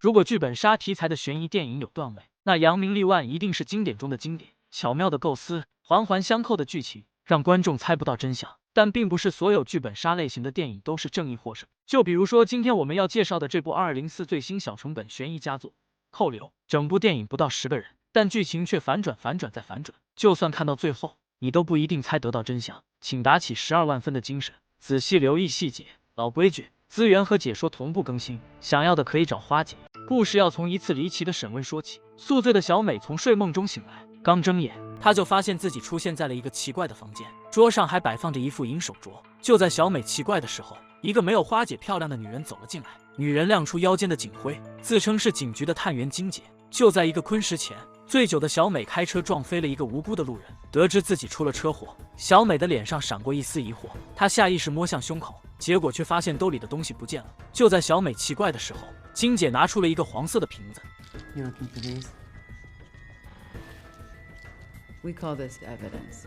如果剧本杀题材的悬疑电影有段位，那扬名立万一定是经典中的经典。巧妙的构思，环环相扣的剧情，让观众猜不到真相。但并不是所有剧本杀类型的电影都是正义获胜。就比如说今天我们要介绍的这部2204最新小成本悬疑佳作《扣留》，整部电影不到10个人，但剧情却反转再反转，就算看到最后，你都不一定猜得到真相。请打起12万分的精神，仔细留意细节。老规矩，资源和解说同步更新，想要的可以找花姐。故事要从一次离奇的审问说起。宿醉的小美从睡梦中醒来，刚睁眼，她就发现自己出现在了一个奇怪的房间，桌上还摆放着一副银手镯。就在小美奇怪的时候，一个没有花姐漂亮的女人走了进来。女人亮出腰间的警徽，自称是警局的探员金姐。就在一个昆时前，醉酒的小美开车撞飞了一个无辜的路人。得知自己出了车祸，小美的脸上闪过一丝疑惑，她下意识摸向胸口，结果却发现兜里的东西不见了。就在小美奇怪的时候，金姐拿出了一个黄色的瓶子。You're looking for these? We call this evidence.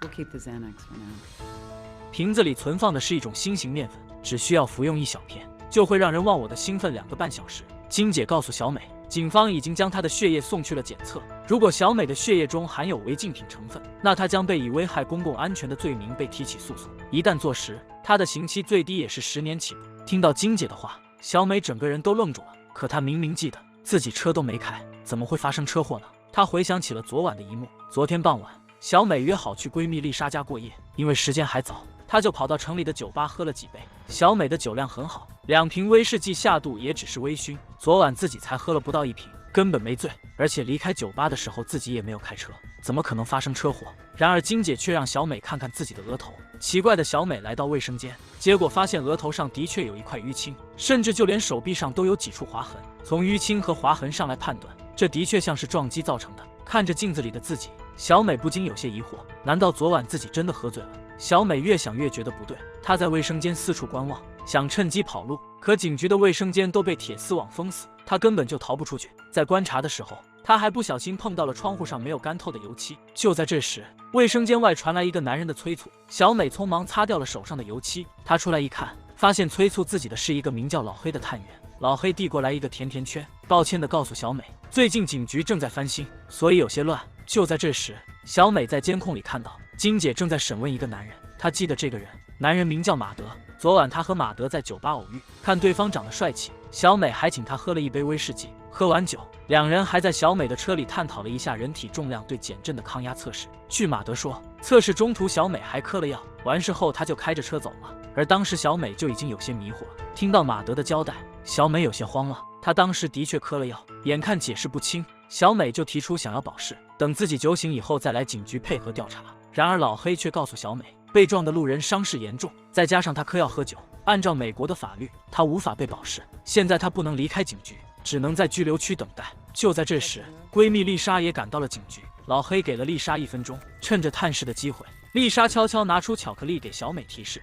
We'll keep the Xanax for now. 瓶子里存放的是一种新型面粉，只需要服用1小片，就会让人忘我的兴奋2个半小时。金姐告诉小美，警方已经将她的血液送去了检测。如果小美的血液中含有违禁品成分，那她将被以危害公共安全的罪名被提起诉讼。一旦坐实，她的刑期最低也是10年起步。听到金姐的话，小美整个人都愣住了。可她明明记得自己车都没开，怎么会发生车祸呢？她回想起了昨晚的一幕。昨天傍晚，小美约好去闺蜜丽莎家过夜，因为时间还早，她就跑到城里的酒吧喝了几杯。小美的酒量很好，2瓶威士忌下肚也只是微醺。昨晚自己才喝了不到1瓶，根本没醉，而且离开酒吧的时候自己也没有开车，怎么可能发生车祸？然而金姐却让小美看看自己的额头。奇怪的小美来到卫生间，结果发现额头上的确有一块淤青，甚至就连手臂上都有几处划痕。从淤青和划痕上来判断，这的确像是撞击造成的。看着镜子里的自己，小美不禁有些疑惑，难道昨晚自己真的喝醉了？小美越想越觉得不对，她在卫生间四处观望，想趁机跑路，可警局的卫生间都被铁丝网封死，她根本就逃不出去。在观察的时候，她还不小心碰到了窗户上没有干透的油漆。就在这时，卫生间外传来一个男人的催促，小美匆忙擦掉了手上的油漆。她出来一看，发现催促自己的是一个名叫老黑的探员。老黑递过来一个甜甜圈，抱歉地告诉小美，最近警局正在翻新，所以有些乱。就在这时，小美在监控里看到金姐正在审问一个男人，她记得这个人，男人名叫马德。昨晚她和马德在酒吧偶遇，看对方长得帅气，小美还请他喝了一杯威士忌。喝完酒，2人还在小美的车里探讨了一下人体重量对减震的抗压测试。据马德说，测试中途小美还嗑了药，完事后他就开着车走了，而当时小美就已经有些迷糊了。听到马德的交代，小美有些慌了，她当时的确嗑了药，眼看解释不清，小美就提出想要保释，等自己酒醒以后再来警局配合调查。然而老黑却告诉小美，被撞的路人伤势严重，再加上他嗑药喝酒，按照美国的法律，他无法被保释。现在他不能离开警局，只能在拘留区等待。就在这时，闺蜜丽莎也赶到了警局。老黑给了丽莎1分钟，趁着探视的机会，丽莎悄悄拿出巧克力给小美提示。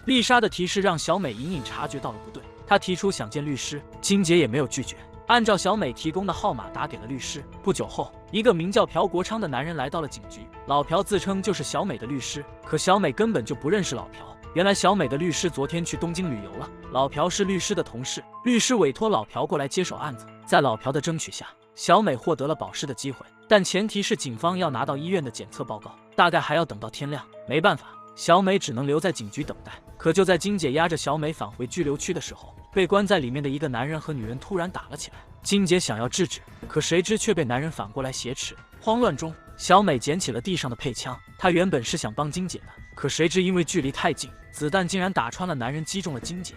丽莎的提示让小美隐隐察觉到了不对，她提出想见律师，金姐也没有拒绝，按照小美提供的号码打给了律师。不久后，一个名叫朴国昌的男人来到了警局，老朴自称就是小美的律师，可小美根本就不认识老朴。原来小美的律师昨天去东京旅游了，老朴是律师的同事，律师委托老朴过来接手案子。在老朴的争取下，小美获得了保释的机会，但前提是警方要拿到医院的检测报告，大概还要等到天亮。没办法，小美只能留在警局等待。可就在金姐押着小美返回拘留区的时候，被关在里面的一个男人和女人突然打了起来。金姐想要制止，可谁知却被男人反过来挟持。慌乱中，小美捡起了地上的配枪，她原本是想帮金姐的，可谁知因为距离太近，子弹竟然打穿了男人，击中了金姐。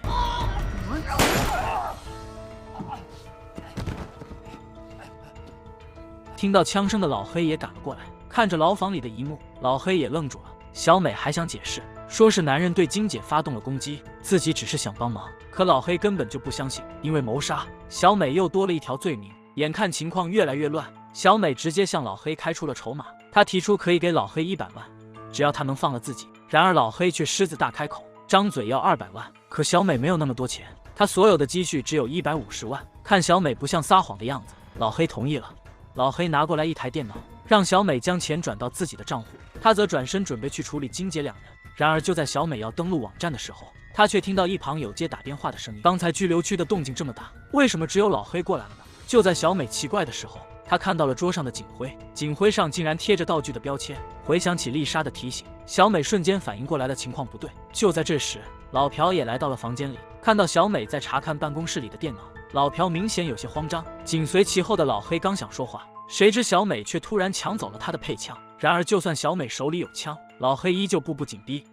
听到枪声的老黑也赶了过来，看着牢房里的一幕，老黑也愣住了。小美还想解释，说是男人对金姐发动了攻击，自己只是想帮忙。可老黑根本就不相信，因为谋杀，小美又多了一条罪名。眼看情况越来越乱，小美直接向老黑开出了筹码，她提出可以给老黑100万，只要他能放了自己。然而老黑却狮子大开口，张嘴要200万。可小美没有那么多钱，她所有的积蓄只有150万。看小美不像撒谎的样子，老黑同意了。老黑拿过来一台电脑，让小美将钱转到自己的账户，他则转身准备去处理金姐2人。然而就在小美要登录网站的时候，他却听到一旁有接打电话的声音。刚才拘留区的动静这么大，为什么只有老黑过来了呢？就在小美奇怪的时候，他看到了桌上的警徽，警徽上竟然贴着道具的标签。回想起丽莎的提醒，小美瞬间反应过来了情况不对。就在这时，老朴也来到了房间里，看到小美在查看办公室里的电脑，老朴明显有些慌张。紧随其后的老黑刚想说话，谁知小美却突然抢走了他的配枪。然而就算小美手里有枪，老黑依旧步步紧逼。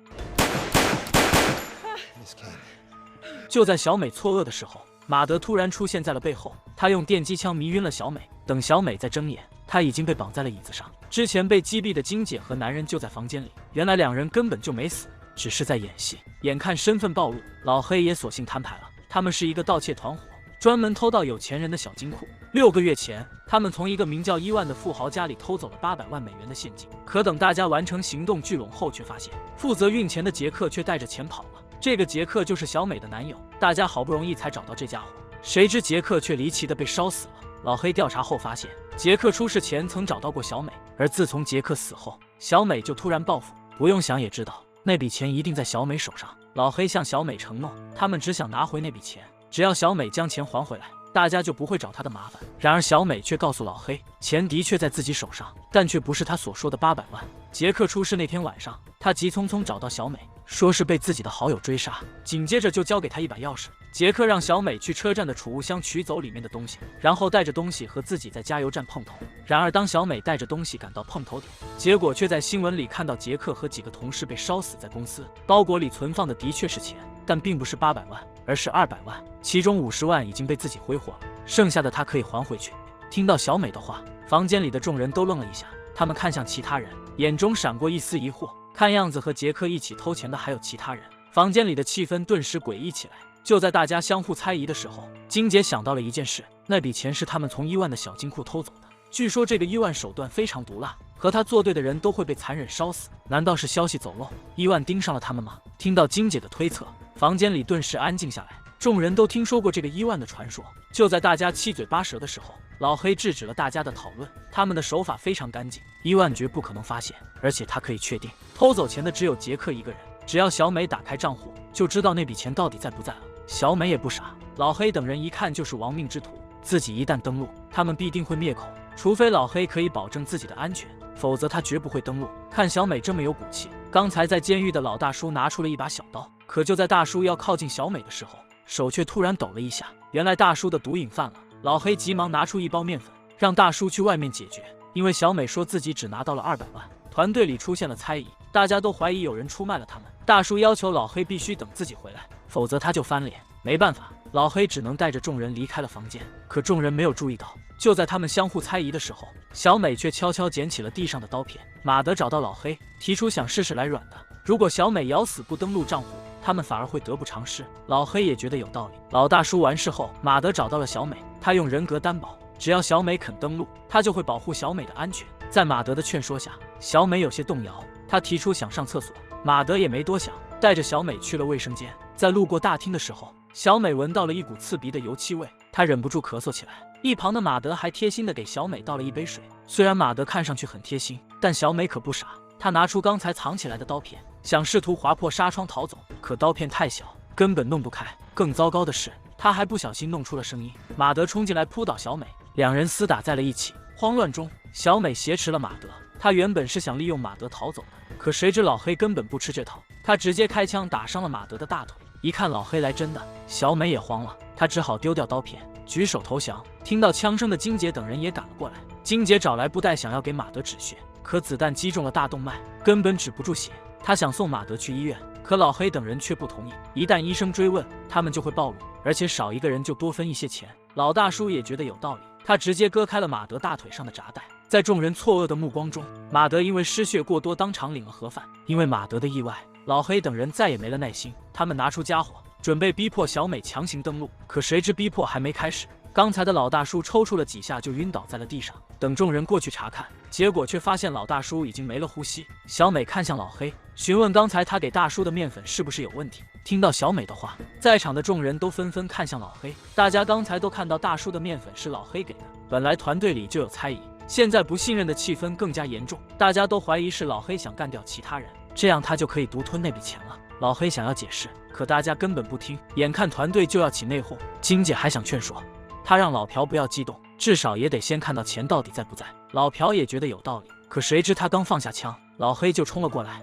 就在小美错愕的时候，马德突然出现在了背后，他用电击枪迷晕了小美。等小美再睁眼，她已经被绑在了椅子上。之前被击毙的金姐和男人就在房间里，原来两人根本就没死，只是在演戏。眼看身份暴露，老黑也索性摊牌了，他们是一个盗窃团伙，专门偷盗有钱人的小金库。6个月前，他们从一个名叫伊万的富豪家里偷走了800万美元的现金。可等大家完成行动聚拢后，却发现负责运钱的杰克却带着钱跑了。这个杰克就是小美的男友，大家好不容易才找到这家伙，谁知杰克却离奇的被烧死了。老黑调查后发现，杰克出事前曾找到过小美，而自从杰克死后，小美就突然报复。不用想也知道，那笔钱一定在小美手上。老黑向小美承诺，他们只想拿回那笔钱，只要小美将钱还回来，大家就不会找他的麻烦。然而小美却告诉老黑，钱的确在自己手上，但却不是他所说的800万。杰克出事那天晚上，他急匆匆找到小美，说是被自己的好友追杀，紧接着就交给他一把钥匙。杰克让小美去车站的储物箱取走里面的东西，然后带着东西和自己在加油站碰头。然而当小美带着东西赶到碰头点，结果却在新闻里看到杰克和几个同事被烧死在公司。包裹里存放的的确是钱，但并不是800万，而是200万，其中50万已经被自己挥霍了，剩下的他可以还回去。听到小美的话，房间里的众人都愣了一下，他们看向其他人，眼中闪过一丝疑惑。看样子和杰克一起偷钱的还有其他人，房间里的气氛顿时诡异起来。就在大家相互猜疑的时候，金姐想到了一件事，那笔钱是他们从伊万的小金库偷走的。据说这个伊万手段非常毒辣，和他作对的人都会被残忍烧死。难道是消息走漏，伊万盯上了他们吗？听到金姐的推测，房间里顿时安静下来。众人都听说过这个伊万的传说。就在大家七嘴八舌的时候，老黑制止了大家的讨论。他们的手法非常干净，伊万绝不可能发现，而且他可以确定偷走钱的只有杰克一个人。只要小美打开账户，就知道那笔钱到底在不在了。小美也不傻，老黑等人一看就是亡命之徒，自己一旦登陆，他们必定会灭口，除非老黑可以保证自己的安全，否则他绝不会登陆。看小美这么有骨气，刚才在监狱的老大叔拿出了一把小刀，可就在大叔要靠近小美的时候，手却突然抖了一下，原来大叔的毒瘾犯了。老黑急忙拿出一包面粉，让大叔去外面解决。因为小美说自己只拿到了200万，团队里出现了猜疑，大家都怀疑有人出卖了他们。大叔要求老黑必须等自己回来，否则他就翻脸。没办法，老黑只能带着众人离开了房间。可众人没有注意到，就在他们相互猜疑的时候，小美却悄悄捡起了地上的刀片。马德找到老黑，提出想试试来软的，如果小美咬死不登录账户，他们反而会得不偿失。老黑也觉得有道理。老大叔完事后，马德找到了小美，他用人格担保，只要小美肯登录，他就会保护小美的安全。在马德的劝说下，小美有些动摇，她提出想上厕所。马德也没多想，带着小美去了卫生间。在路过大厅的时候，小美闻到了一股刺鼻的油漆味，她忍不住咳嗽起来。一旁的马德还贴心的给小美倒了一杯水。虽然马德看上去很贴心，但小美可不傻，她拿出刚才藏起来的刀片，想试图划破纱窗逃走，可刀片太小，根本弄不开。更糟糕的是，她还不小心弄出了声音。马德冲进来扑倒小美，两人厮打在了一起。慌乱中，小美挟持了马德。她原本是想利用马德逃走的，可谁知老黑根本不吃这套，他直接开枪打伤了马德的大腿。一看老黑来真的，小美也慌了，她只好丢掉刀片，举手投降。听到枪声的金姐等人也赶了过来。金姐找来布袋想要给马德止血，可子弹击中了大动脉，根本止不住血。她想送马德去医院，可老黑等人却不同意，一旦医生追问，他们就会暴露，而且少一个人就多分一些钱。老大叔也觉得有道理，他直接割开了马德大腿上的闸带。在众人错愕的目光中，马德因为失血过多当场领了盒饭。因为马德的意外，老黑等人再也没了耐心，他们拿出家伙准备逼迫小美强行登陆。可谁知逼迫还没开始，刚才的老大叔抽搐了几下就晕倒在了地上。等众人过去查看，结果却发现老大叔已经没了呼吸。小美看向老黑，询问刚才他给大叔的面粉是不是有问题。听到小美的话，在场的众人都纷纷看向老黑。大家刚才都看到大叔的面粉是老黑给的，本来团队里就有猜疑，现在不信任的气氛更加严重，大家都怀疑是老黑想干掉其他人，这样他就可以独吞那笔钱了。老黑想要解释，可大家根本不听。眼看团队就要起内讧，金姐还想劝说他，让老朴不要激动，至少也得先看到钱到底在不在。老朴也觉得有道理，可谁知他刚放下枪，老黑就冲了过来。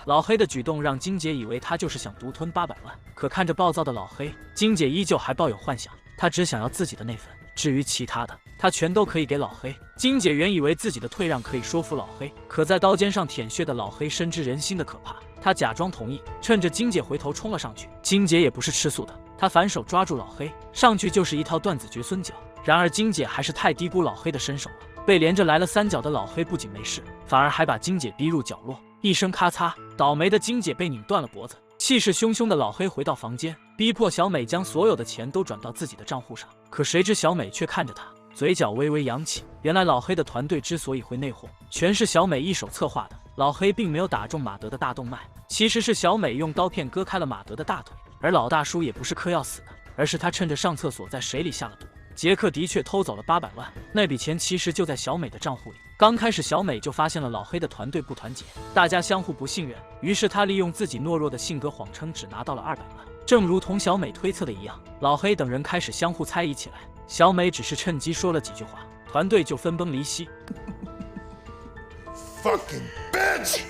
老黑的举动让金姐以为他就是想独吞800万，可看着暴躁的老黑，金姐依旧还抱有幻想，她只想要自己的那份，至于其他的，她全都可以给老黑。金姐原以为自己的退让可以说服老黑，可在刀尖上舔血的老黑深知人心的可怕，他假装同意，趁着金姐回头冲了上去。金姐也不是吃素的，她反手抓住老黑，上去就是一套断子绝孙脚。然而金姐还是太低估老黑的身手了，被连着来了3脚的老黑不仅没事，反而还把金姐逼入角落。一声咔嚓，倒霉的金姐被拧断了脖子。气势汹汹的老黑回到房间，逼迫小美将所有的钱都转到自己的账户上。可谁知小美却看着他，嘴角微微扬起。原来老黑的团队之所以会内讧，全是小美一手策划的。老黑并没有打中马德的大动脉，其实是小美用刀片割开了马德的大腿。而老大叔也不是嗑药死的，而是他趁着上厕所在水里下了毒。杰克的确偷走了800万，那笔钱其实就在小美的账户里。刚开始小美就发现了老黑的团队不团结，大家相互不信任，于是她利用自己懦弱的性格谎称只拿到了200万。正如同小美推测的一样，老黑等人开始相互猜疑起来。小美只是趁机说了几句话，团队就分崩离析。Fucking bitch!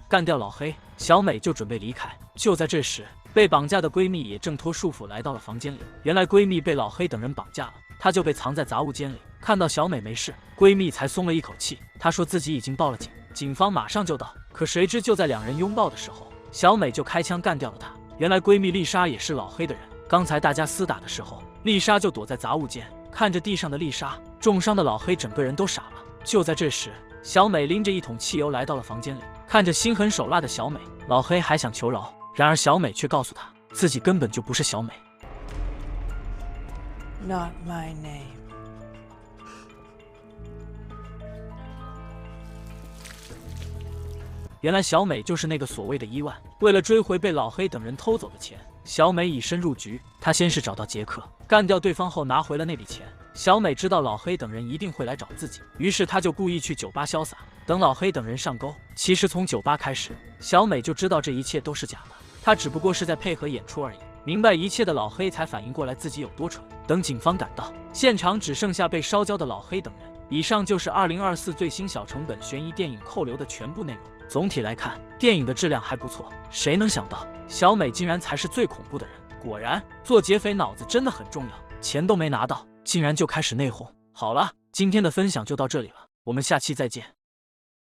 干掉老黑，小美就准备离开。就在这时，被绑架的闺蜜也挣脱束缚来到了房间里。原来闺蜜被老黑等人绑架了，她就被藏在杂物间里。看到小美没事，闺蜜才松了一口气。她说自己已经报了警，警方马上就到。可谁知就在2人拥抱的时候，小美就开枪干掉了她。原来闺蜜丽莎也是老黑的人，刚才大家厮打的时候，丽莎就躲在杂物间，看着地上的丽莎，重伤的老黑整个人都傻了。就在这时，小美拎着一桶汽油来到了房间里，看着心狠手辣的小美，老黑还想求饶，然而小美却告诉他自己根本就不是小美。 Not my name. 原来小美就是那个所谓的1万。为了追回被老黑等人偷走的钱，小美以身入局。她先是找到杰克，干掉对方后拿回了那笔钱。小美知道老黑等人一定会来找自己，于是她就故意去酒吧潇洒，等老黑等人上钩。其实从酒吧开始，小美就知道这一切都是假的，她只不过是在配合演出而已。明白一切的老黑才反应过来自己有多蠢。等警方赶到，现场只剩下被烧焦的老黑等人。以上就是2024最新小成本悬疑电影《扣留》的全部内容。总体来看，电影的质量还不错。谁能想到小美竟然才是最恐怖的人？果然，做劫匪脑子真的很重要。钱都没拿到，竟然就开始内讧。好了，今天的分享就到这里了，我们下期再见。